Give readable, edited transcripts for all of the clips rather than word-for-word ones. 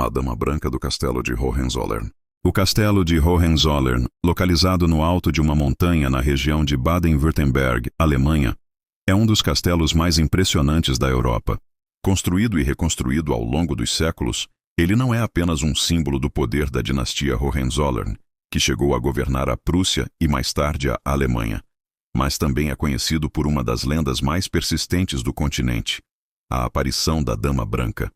A Dama Branca do Castelo de Hohenzollern. O Castelo de Hohenzollern, localizado no alto de uma montanha na região de Baden-Württemberg, Alemanha, é um dos castelos mais impressionantes da Europa. Construído e reconstruído ao longo dos séculos, ele não é apenas um símbolo do poder da dinastia Hohenzollern, que chegou a governar a Prússia e mais tarde a Alemanha, mas também é conhecido por uma das lendas mais persistentes do continente, a aparição da Dama Branca.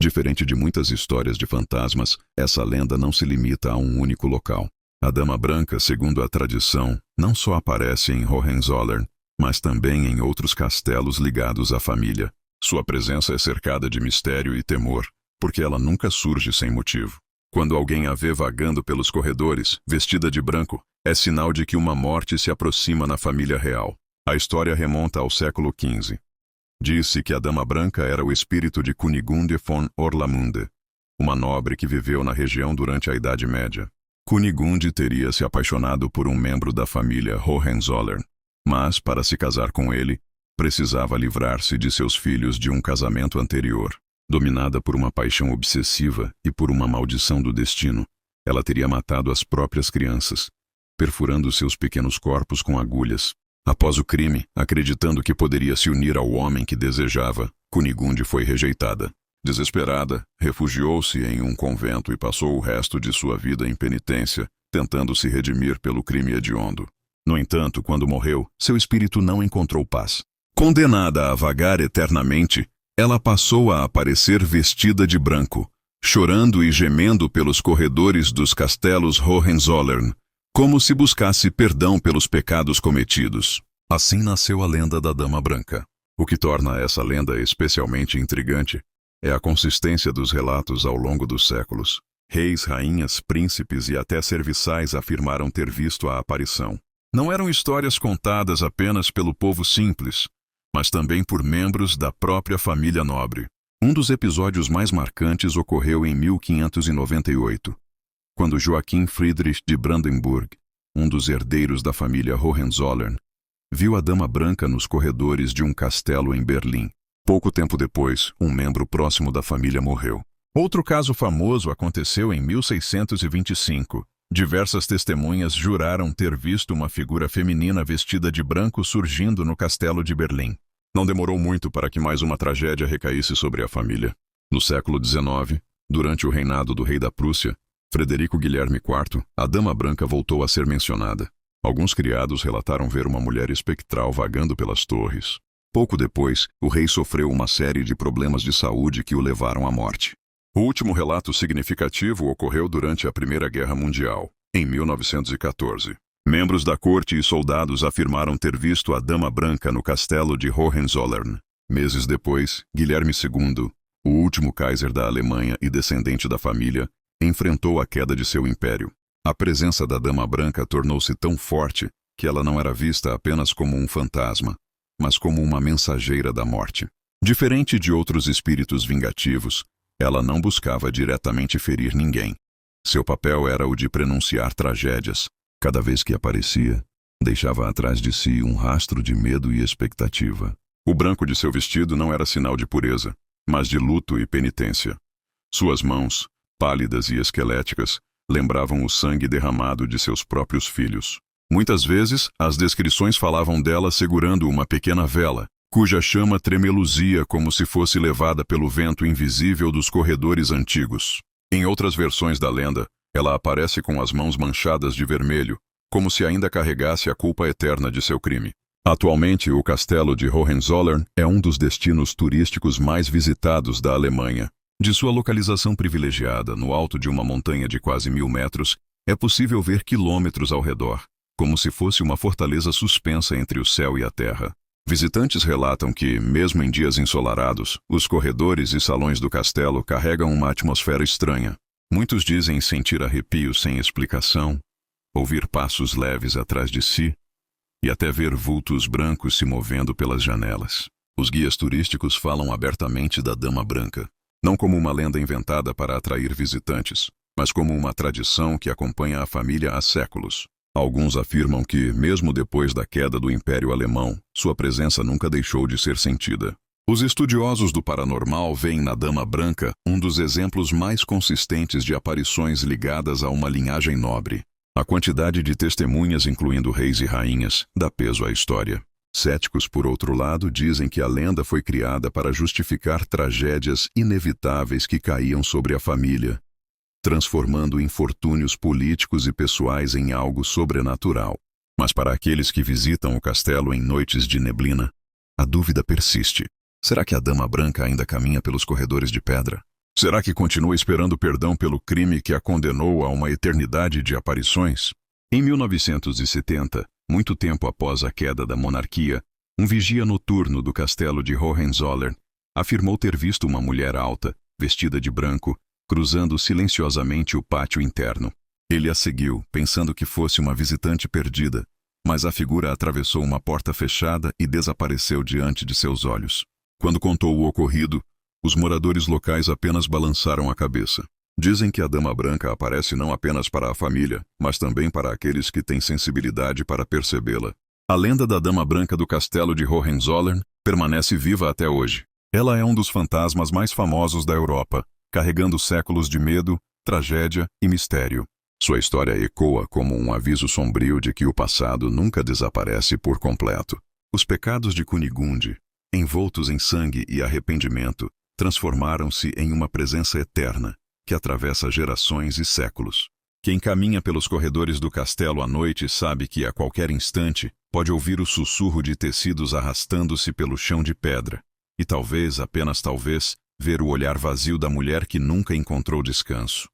Diferente de muitas histórias de fantasmas, essa lenda não se limita a um único local. A Dama Branca, segundo a tradição, não só aparece em Hohenzollern, mas também em outros castelos ligados à família. Sua presença é cercada de mistério e temor, porque ela nunca surge sem motivo. Quando alguém a vê vagando pelos corredores, vestida de branco, é sinal de que uma morte se aproxima na família real. A história remonta ao século XV. Disse que a Dama Branca era o espírito de Kunigunde von Orlamunde, uma nobre que viveu na região durante a Idade Média. Kunigunde teria se apaixonado por um membro da família Hohenzollern, mas, para se casar com ele, precisava livrar-se de seus filhos de um casamento anterior. Dominada por uma paixão obsessiva e por uma maldição do destino, ela teria matado as próprias crianças, perfurando seus pequenos corpos com agulhas. Após o crime, acreditando que poderia se unir ao homem que desejava, Kunigunde foi rejeitada. Desesperada, refugiou-se em um convento e passou o resto de sua vida em penitência, tentando se redimir pelo crime hediondo. No entanto, quando morreu, seu espírito não encontrou paz. Condenada a vagar eternamente, ela passou a aparecer vestida de branco, chorando e gemendo pelos corredores dos castelos Hohenzollern, como se buscasse perdão pelos pecados cometidos. Assim nasceu a lenda da Dama Branca. O que torna essa lenda especialmente intrigante é a consistência dos relatos ao longo dos séculos. Reis, rainhas, príncipes e até serviçais afirmaram ter visto a aparição. Não eram histórias contadas apenas pelo povo simples, mas também por membros da própria família nobre. Um dos episódios mais marcantes ocorreu em 1598. Quando Joachim Friedrich de Brandenburg, um dos herdeiros da família Hohenzollern, viu a Dama Branca nos corredores de um castelo em Berlim. Pouco tempo depois, um membro próximo da família morreu. Outro caso famoso aconteceu em 1625. Diversas testemunhas juraram ter visto uma figura feminina vestida de branco surgindo no castelo de Berlim. Não demorou muito para que mais uma tragédia recaísse sobre a família. No século XIX, durante o reinado do rei da Prússia, Frederico Guilherme IV, a Dama Branca voltou a ser mencionada. Alguns criados relataram ver uma mulher espectral vagando pelas torres. Pouco depois, o rei sofreu uma série de problemas de saúde que o levaram à morte. O último relato significativo ocorreu durante a Primeira Guerra Mundial, em 1914. Membros da corte e soldados afirmaram ter visto a Dama Branca no castelo de Hohenzollern. Meses depois, Guilherme II, o último Kaiser da Alemanha e descendente da família, enfrentou a queda de seu império. A presença da Dama Branca tornou-se tão forte que ela não era vista apenas como um fantasma, mas como uma mensageira da morte. Diferente de outros espíritos vingativos, ela não buscava diretamente ferir ninguém. Seu papel era o de prenunciar tragédias. Cada vez que aparecia, deixava atrás de si um rastro de medo e expectativa. O branco de seu vestido não era sinal de pureza, mas de luto e penitência. Suas mãos, pálidas e esqueléticas, lembravam o sangue derramado de seus próprios filhos. Muitas vezes, as descrições falavam dela segurando uma pequena vela, cuja chama tremeluzia como se fosse levada pelo vento invisível dos corredores antigos. Em outras versões da lenda, ela aparece com as mãos manchadas de vermelho, como se ainda carregasse a culpa eterna de seu crime. Atualmente, o castelo de Hohenzollern é um dos destinos turísticos mais visitados da Alemanha. De sua localização privilegiada, no alto de uma montanha de quase 1000 metros, é possível ver quilômetros ao redor, como se fosse uma fortaleza suspensa entre o céu e a terra. Visitantes relatam que, mesmo em dias ensolarados, os corredores e salões do castelo carregam uma atmosfera estranha. Muitos dizem sentir arrepios sem explicação, ouvir passos leves atrás de si e até ver vultos brancos se movendo pelas janelas. Os guias turísticos falam abertamente da Dama Branca, não como uma lenda inventada para atrair visitantes, mas como uma tradição que acompanha a família há séculos. Alguns afirmam que, mesmo depois da queda do Império Alemão, sua presença nunca deixou de ser sentida. Os estudiosos do paranormal veem na Dama Branca um dos exemplos mais consistentes de aparições ligadas a uma linhagem nobre. A quantidade de testemunhas, incluindo reis e rainhas, dá peso à história. Céticos, por outro lado, dizem que a lenda foi criada para justificar tragédias inevitáveis que caíam sobre a família, transformando infortúnios políticos e pessoais em algo sobrenatural. Mas para aqueles que visitam o castelo em noites de neblina, a dúvida persiste. Será que a Dama Branca ainda caminha pelos corredores de pedra? Será que continua esperando perdão pelo crime que a condenou a uma eternidade de aparições? Em 1970, muito tempo após a queda da monarquia, um vigia noturno do castelo de Hohenzollern afirmou ter visto uma mulher alta, vestida de branco, cruzando silenciosamente o pátio interno. Ele a seguiu, pensando que fosse uma visitante perdida, mas a figura atravessou uma porta fechada e desapareceu diante de seus olhos. Quando contou o ocorrido, os moradores locais apenas balançaram a cabeça. Dizem que a Dama Branca aparece não apenas para a família, mas também para aqueles que têm sensibilidade para percebê-la. A lenda da Dama Branca do castelo de Hohenzollern permanece viva até hoje. Ela é um dos fantasmas mais famosos da Europa, carregando séculos de medo, tragédia e mistério. Sua história ecoa como um aviso sombrio de que o passado nunca desaparece por completo. Os pecados de Kunigunde, envoltos em sangue e arrependimento, transformaram-se em uma presença eterna, que atravessa gerações e séculos. Quem caminha pelos corredores do castelo à noite sabe que, a qualquer instante, pode ouvir o sussurro de tecidos arrastando-se pelo chão de pedra, e talvez, apenas talvez, ver o olhar vazio da mulher que nunca encontrou descanso.